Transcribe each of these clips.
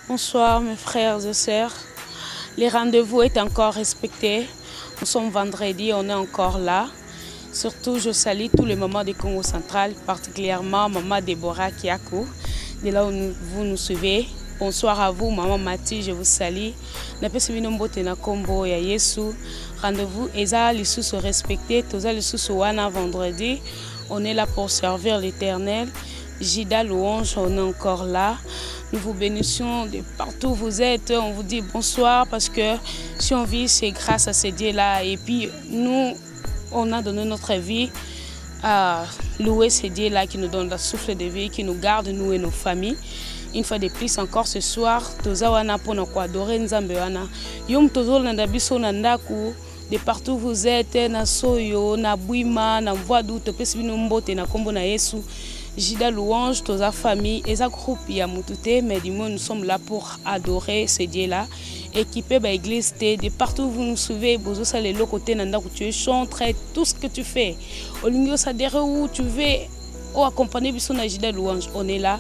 Bonsoir mes frères et sœurs. Les rendez-vous est encore respectés. Nous sommes vendredi, on est encore là. Surtout, je salue tous les mamans du Congo central, particulièrement maman Déborah Kiakou, de là où vous nous suivez. Bonsoir à vous, maman Mati, je vous salue. Rendez-vous, Eza les sous respectés, tous les sous wana vendredi. On est là pour servir l'Éternel. Jida Louange, on est encore là. Nous vous bénissons de partout où vous êtes. On vous dit bonsoir parce que si on vit, c'est grâce à ces dieux-là. Et puis nous, on a donné notre vie à louer ces dieux-là qui nous donnent le souffle de vie, qui nous gardent, nous et nos familles. Une fois de plus encore ce soir, tozawana pour nous adorer Nzambewana. Yom tozol nandabiso nandaku. De partout où vous êtes, na soyo, na bouima, na voadou, topesi bino mbote na kombo na Yesu. Jida Louange, toza famille, et ça groupe ya mutute, mais du moins nous sommes là pour adorer ce Dieu-là. Équipé par l'église, de partout où vous nous suivez, bozo sa le côté nanda où tu chantes, tout ce que tu fais. Au lieu de où tu veux, ou accompagner biso na Jida Louange, on est là.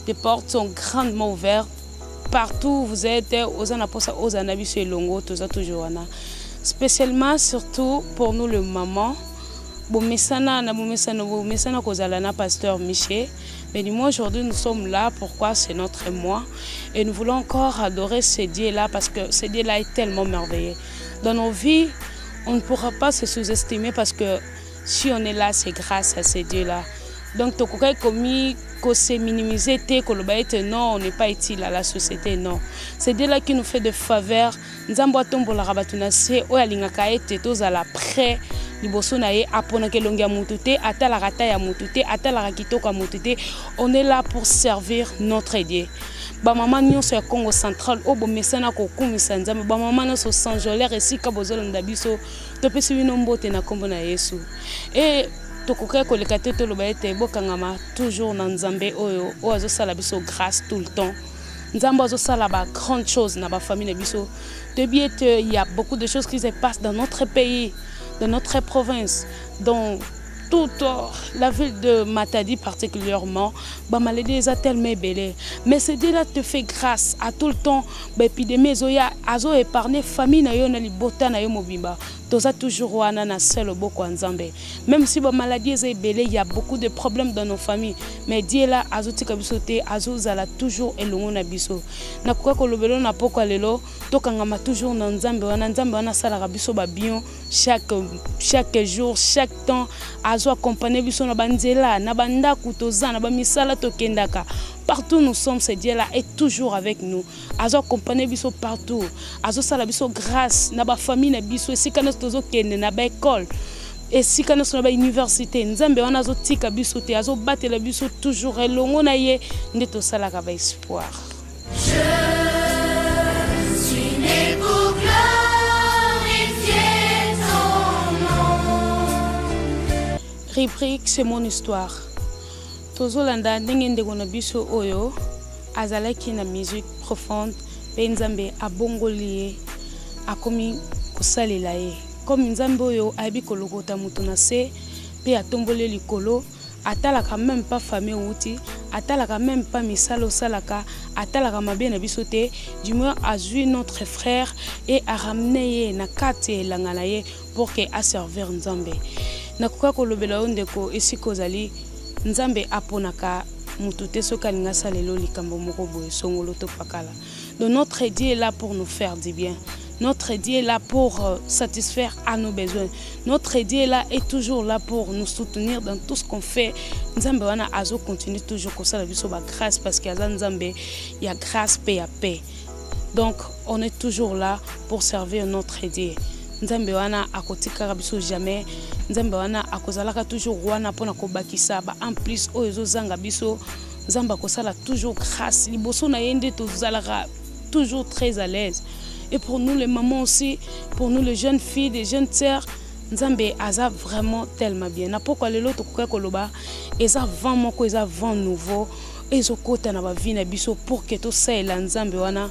Les portes sont grandement ouvertes. Partout où vous êtes, aux anaposa, aux anabiso et longo, toza toujours wana. Spécialement, surtout pour nous, le maman. Bomesana kozalana pasteur Miché. Mais du moins aujourd'hui nous sommes là. Pourquoi? C'est notre mois. Et nous voulons encore adorer ce Dieu-là parce que ce Dieu-là est tellement merveilleux. Dans nos vies, on ne pourra pas se sous-estimer parce que si on est là, c'est grâce à ce Dieu-là. Donc, tokokai komi ko se minimiser te kolobaete non, on n'est pas utile à la société, non. C'est Dieu là qui nous fait de faveurs. Nzambo tombo la rabatuna se o alingaka ete tozala prêt liboso na ye apona ke longia mutute atala rata ya mutute atala rakitoko mutute. On est là pour servir notre Dieu. Ba maman nyonso ya Congo central o bomesana ko kumisa Nzambe ba maman nyonso Saint-Jolaire esika bozolo ndabiso topesi bino mbote na kombo na Yesu. Et tokokai koleka te toloba ete bokangama toujours na Nzambe oyo o azosala biso grâce tout le temps. Nzambe azosala ba grande chose na ba famille na biso. De bien il y a beaucoup de choses qui se passent dans notre pays, dans notre province, dans toute la ville de Matadi particulièrement, bah maladie est tellement belle. Mais ce Dieu-là te fait grâce à tout le temps. Bah épidémie zoya azo épargné famille na yo na libota na yo mobimba. Toza toujours wana na selo boko Nzambe. Même si bah maladie est belle, il y a beaucoup de problèmes dans nos familles. Mais Dieu là azo tika biso te azo zala toujours elongo na biso. Na kwa ko lobelo na poko lelo tokangama toujours na Nzambe wana sala biso ba bien chaque jour, chaque temps. Azo accompagner biso na banzela na banda kutoza na ba misala tokendaka. Partout nous sommes, ce Dieu-là est toujours avec nous. Azo accompagner biso partout. Azo sala biso grâce na ba famille na biso esika na tozo kende na ba école. Esika na ba université. Nzambe wana azo tika biso te azo batela biso toujours elongo na ye nde to sala ka ba espoir. Rubrique, c'est mon histoire. Tozolanda ndenge ndeko na biso oyo azalaki na musique profonde pe Nzambe abongoli akomi kosalela ye. Comme Nzambe oyo ayebi kolokota mutu na se pe atombole likolo atalaka même pas famille outi atalaka même pas misalo salaka atalaka mabe na biso te, du moins azui notre frère et a ramené ye na kati elanga na ye pour que a servir Nzambe. Nakoka kolobela ondeko esiko zali Nzambe aponaka mutute soka linga salelo likambo moko boye songolo to pakala. Donc notre Dieu est là pour nous faire du bien. Notre Dieu est là pour satisfaire à nos besoins. Notre Dieu est là est toujours là pour nous soutenir dans tout ce qu'on fait. Nzambe wana azo continue toujours comme ça la biso ba grâce parce qu'il y a Nzambe, il y a grâce paix à paix. Donc on est toujours là pour servir notre Dieu. Nzambe wana akotika biso jamais. Nzambe wana akozalaka toujours wana pona ko bakisa ba en plus oyo zanga biso. Nzamba kosala toujours grâce. Liboso na yende to zalaka toujours très à l'aise. Et pour nous les mamans aussi, pour nous les jeunes filles, les jeunes sœurs, Nzambe aza vraiment tellement bien. Na poko lelo to koka koloba, eza vent moko eza vent nouveau, ezokota na ba vie na biso pour que to saela Nzambe wana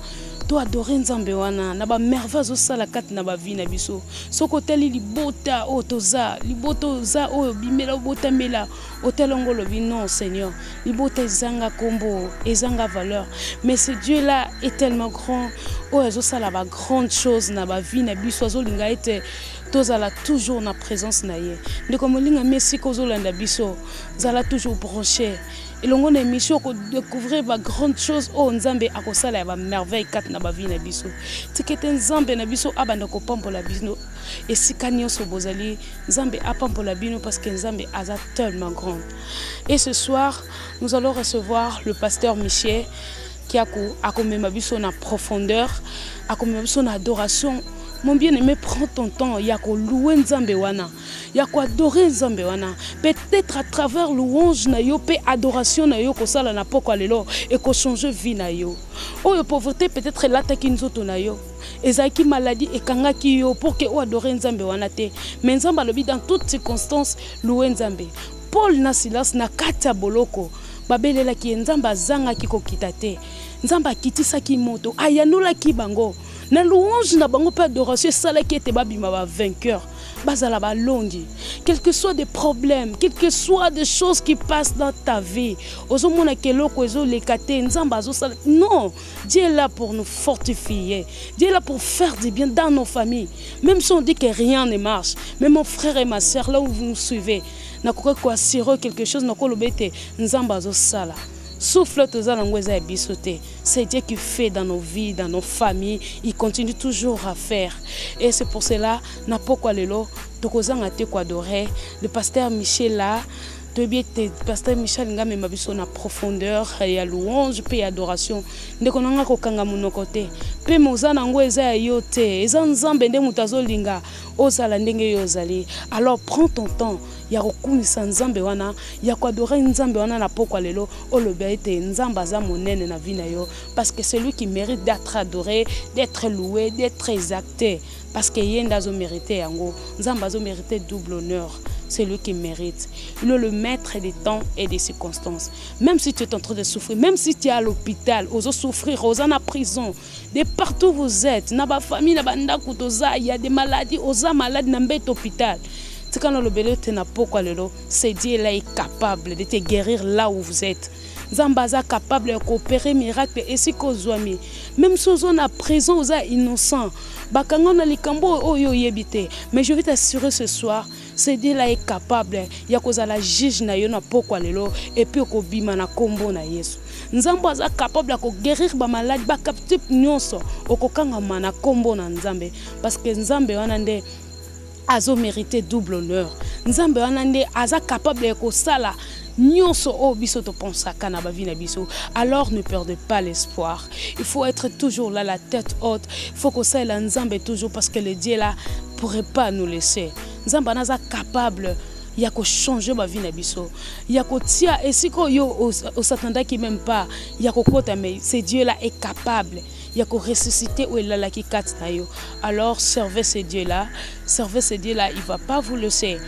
to adorer nzambe wana na ba merveille osala kati na ba vie na biso soko teli libota o toza liboto za o bimela bota mela otelongo lobi non Seigneur libota ezanga kombo ezanga valeur mais ce Dieu là est tellement grand o ezosala ba grande chose na ba vie na biso azolinga ete tozala toujours na présence na ye ndeko molinga merci kozolanda biso zala toujours branché et l'on a émission pour découvrir ma grande chose oh nzambe akosala ba merveille kat na ba vie na biso tikete nzambe na biso abanda ko pambola biso et sikanyo so bozali nzambe apambola bino parce que nzambe aza tellement grand. Et ce soir nous allons recevoir le pasteur Michel qui a commémoré biso na profondeur a commémoré biso na adoration. Mon bien-aimé, prends ton temps, il y a qu'à louer Nzambe wana, il y a qu'à adorer Nzambe wana. Peut-être à travers louange na yo, pe adoration na yo, ko sala na poko lelo et ko changer vie na yo. Oh yo pauvreté peut-être l'attaque nzoto na yo. Ezaki maladie et kanga ki yo pour que o adorer Nzambe wana te. Mais Nzambe lobi dans toutes circonstances louer Nzambe. Paul na Silas na kata boloko. Babelela ki Nzambe zanga ki ko kitate. Nzambe kitisa ki moto. Ayanula ki bango. Na louange na bango pe adoration sala qui était babima ba vainqueur bazala ba longi quel que soit des problèmes quel que soit des choses qui passent dans ta vie ozomona keloko ezo lekate nzamba azo sala non Dieu est là pour nous fortifier Dieu est là pour faire du bien dans nos familles même si on dit que rien ne marche mais mon frère et ma sœur là où vous nous suivez na ko assurer quelque chose na ko lobete nzamba azo sala. Souffle c'est Dieu qui fait dans nos vies, dans nos familles. Il continue toujours à faire. Et c'est pour cela, n'a pas quoi le pasteur Michel là. Pasteur Michel nga me mabiso na profondeur ya louange pe adoration ndeko nanga ko kanga munokote pe mozana ngo eza ya yote eza nzambe nde mutazo linga ozala ndenge yozali alors prends ton temps ya kokumisa nzambe wana ya ko adorer nzambe wana na pokwa lelo olobete nzamba za monene na vie na yo parce que c'est lui qui mérite d'être adoré d'être loué d'être exalté parce que yenda zo mériter yango nzamba zo mériter double honneur. C'est lui qui mérite. Il est le maître des temps et des circonstances. Même si tu es en train de souffrir, même si tu es à l'hôpital, aux souffrir, aux en prison, de partout où vous êtes, dans la famille, il y a des maladies, aux malades, dans l'hôpital. C'est Dieu là est capable de te guérir là où vous êtes. Zambaza capable de coopérer miracle et si kozwami même si on a prison aux innocents bakango na likambo oyo yebite mais je vais t'assurer ce soir c'est Dieu là est capable ya kozala juge na yo na pokwa lelo et puis ko bima na kombo na Yesu nzambaza capable ko guérir ba malade ba captif nyonso okokanga na kombo na nzambe parce que nzambe wana nde azo mérité double honneur nzambe wana nde aza capable ko sala nyonso o biso to pensaka na ba vie na biso alors ne perdez pas l'espoir il faut être toujours là la tête haute il faut que ça la nzambe toujours parce que le Dieu là pourrait pas nous laisser nzamba naza capable ya ko changer ma vie na biso ya ko tia et si ko yo au s'attendait qui même pas ya ko kota mais ce Dieu là est capable ya ko ressusciter ou là la ki kat na yo alors servez ce Dieu là il va pas vous laisser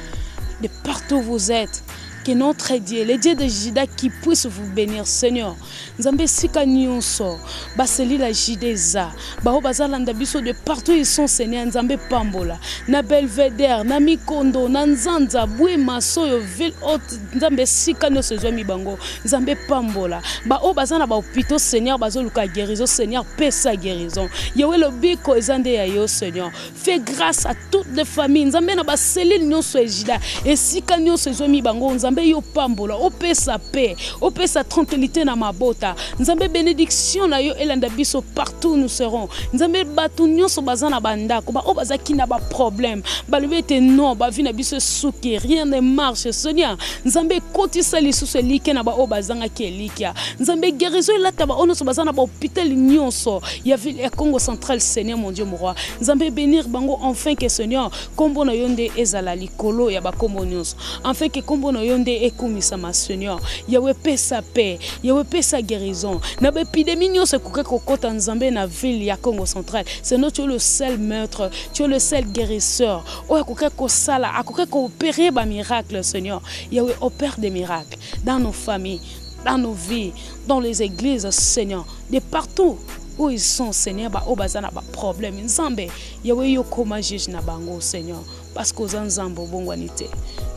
de partout où vous êtes. Que notre Dieu, le Dieu de Juda qui puisse vous bénir, Seigneur. Nzambe sika nyonso, baseli la Jideza, bao bazalanda biso de partout ils sont Seigneur Nzambe pambola, na Belvedere, na Mikondo, na Nzanza, Boué Masoyo, ville haute, Nzambe sika nyonso zomi bango, Nzambe pambola, bao bazana ba hôpitaux Seigneur bazo luka guérison Seigneur paix sa guérison. Yahweh le biko ezande ya yo Seigneur. Fais grâce à toutes les familles, Nzambe na baseli nyonso Jida, et sika nyonso zomi bango Nzambe yo pambola, ope sa paix, ope sa tranquillité na mabota. Nzambe bénédiction na yo elanda biso partout nous serons. Nzambe batu nyonso bazana bandako ba o bazaki na ba problème. Ba lubete non ba vi na biso souki rien ne marche Seigneur. Nzambe kotisa lisusu like na ba o bazanga ki elikia. Nzambe guérison la taba ono so bazana ba hôpital nyonso. Ya ville ya Congo central Seigneur mon Dieu mon roi. Nzambe bénir bango enfin que Seigneur kombo na yonde ezala likolo ya ba kombo nyonso. Enfin que kombo na yonde ekumisa ma Seigneur. Yahweh paix sa paix, Yahweh paix sa guérison. Na épidémie nyonso kuka kokota Nzambe na ville ya Congo central. C'est notre tu es le seul maître, tu es le seul guérisseur. Oh kuka ko sala, akuka ko opérer ba miracle Seigneur. Yahweh opère des miracles dans nos familles, dans nos vies, dans les églises Seigneur, de partout où ils sont, Seigneur, où ils ont des problèmes. Nzambe, Yahweh, yo koma juge na bango, Seigneur, parce que Nzambo bongwanite.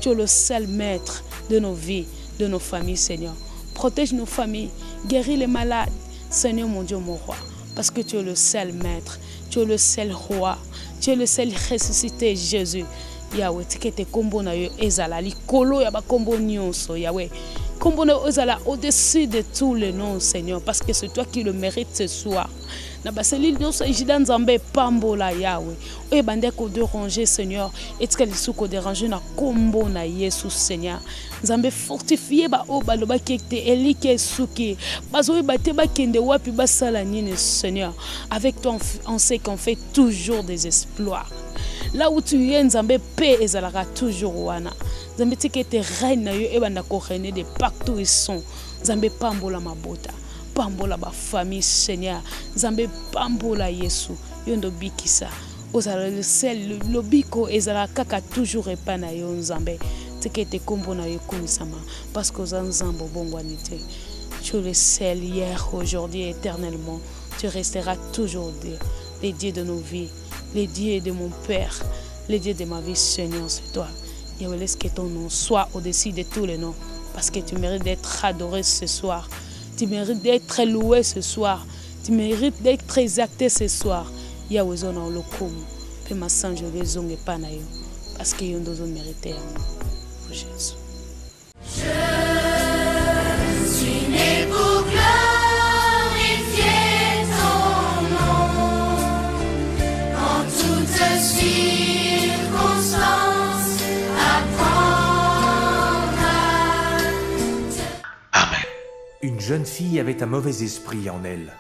Tu es le seul maître de nos vies, de nos familles, Seigneur. Protège nos familles, guéris les malades, Seigneur mon Dieu, mon roi, parce que tu es le seul maître, tu es le seul roi, tu es le seul ressuscité, Jésus. Yahweh, tikete kombo na yo ezala likolo ya ba kombo nyonso, Yahweh. Kombo na yo ezala au-dessus de tous les noms, Seigneur, parce que c'est toi qui le mérites ce soir. Na baseli nyonso ejida nzambe pambola, Yahweh. Oye bande ko déranger, Seigneur, et tika lisu ko déranger na kombo na Yesu, Seigneur. Nzambe fortifier ba o baloba kete elike suki. Bazoyi bate ba kende wapi basala nini, Seigneur. Avec toi on sait qu'on fait toujours des exploits. Là où tu es, Nzambe, paix et zalaka toujours wana. Nzambe tikete reine na yo ebanda ko reine de partout où ils sont. Nzambe pambola mabota, pambola ba famille, Seigneur. Nzambe pambola Yesu, yondo bikisa. Ozala le sel, le biko ezalaka kaka toujours epa na yo, Nzambe. Tikete kombo na yo kumisama parce que Nzambo bongwanite. Tu es le sel hier, aujourd'hui et éternellement. Tu resteras toujours Dieu, les dieux de nos vies. Les dieux de mon Père, les dieux de ma vie, Seigneur, c'est toi. Yahweh, laisse que ton nom soit au-dessus de tous les noms, parce que tu mérites d'être adoré ce soir. Tu mérites d'être loué ce soir. Tu mérites d'être exalté ce soir. Yahweh, zona olokomu, pe masanjo bezonge panayo, parce que yondozo mérité pour Jésus. Je suis né pour glorifier ton nom. Toutes circonstances, apprendre à Amen. Une jeune fille avait un mauvais esprit en elle.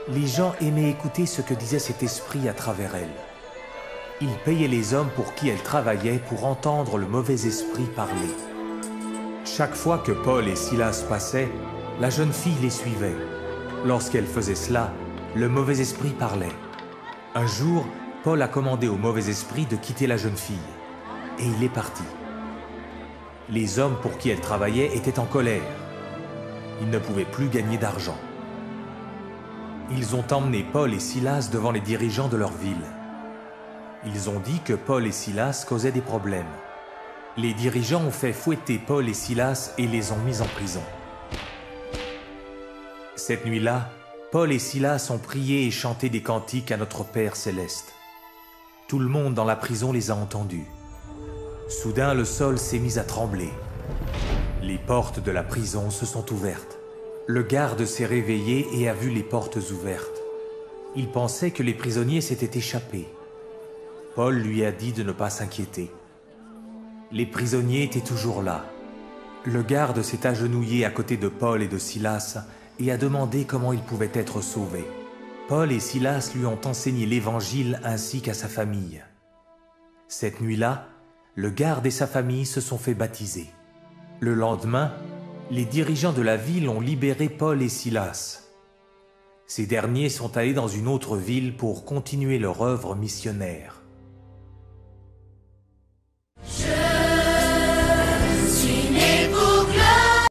Les gens aimaient écouter ce que disait cet esprit à travers elle. Ils payaient les hommes pour qui elle travaillait pour entendre le mauvais esprit parler. Chaque fois que Paul et Silas passaient, la jeune fille les suivait. Lorsqu'elle faisait cela, le mauvais esprit parlait. Un jour, Paul a commandé au mauvais esprit de quitter la jeune fille. Et il est parti. Les hommes pour qui elle travaillait étaient en colère. Ils ne pouvaient plus gagner d'argent. Ils ont emmené Paul et Silas devant les dirigeants de leur ville. Ils ont dit que Paul et Silas causaient des problèmes. Les dirigeants ont fait fouetter Paul et Silas et les ont mis en prison. Cette nuit-là, Paul et Silas ont prié et chanté des cantiques à notre Père céleste. Tout le monde dans la prison les a entendus. Soudain, le sol s'est mis à trembler. Les portes de la prison se sont ouvertes. Le garde s'est réveillé et a vu les portes ouvertes. Il pensait que les prisonniers s'étaient échappés. Paul lui a dit de ne pas s'inquiéter. Les prisonniers étaient toujours là. Le garde s'est agenouillé à côté de Paul et de Silas et a demandé comment ils pouvaient être sauvés. Paul et Silas lui ont enseigné l'Évangile ainsi qu'à sa famille. Cette nuit-là, le garde et sa famille se sont fait baptiser. Le lendemain, les dirigeants de la ville ont libéré Paul et Silas. Ces derniers sont allés dans une autre ville pour continuer leur œuvre missionnaire.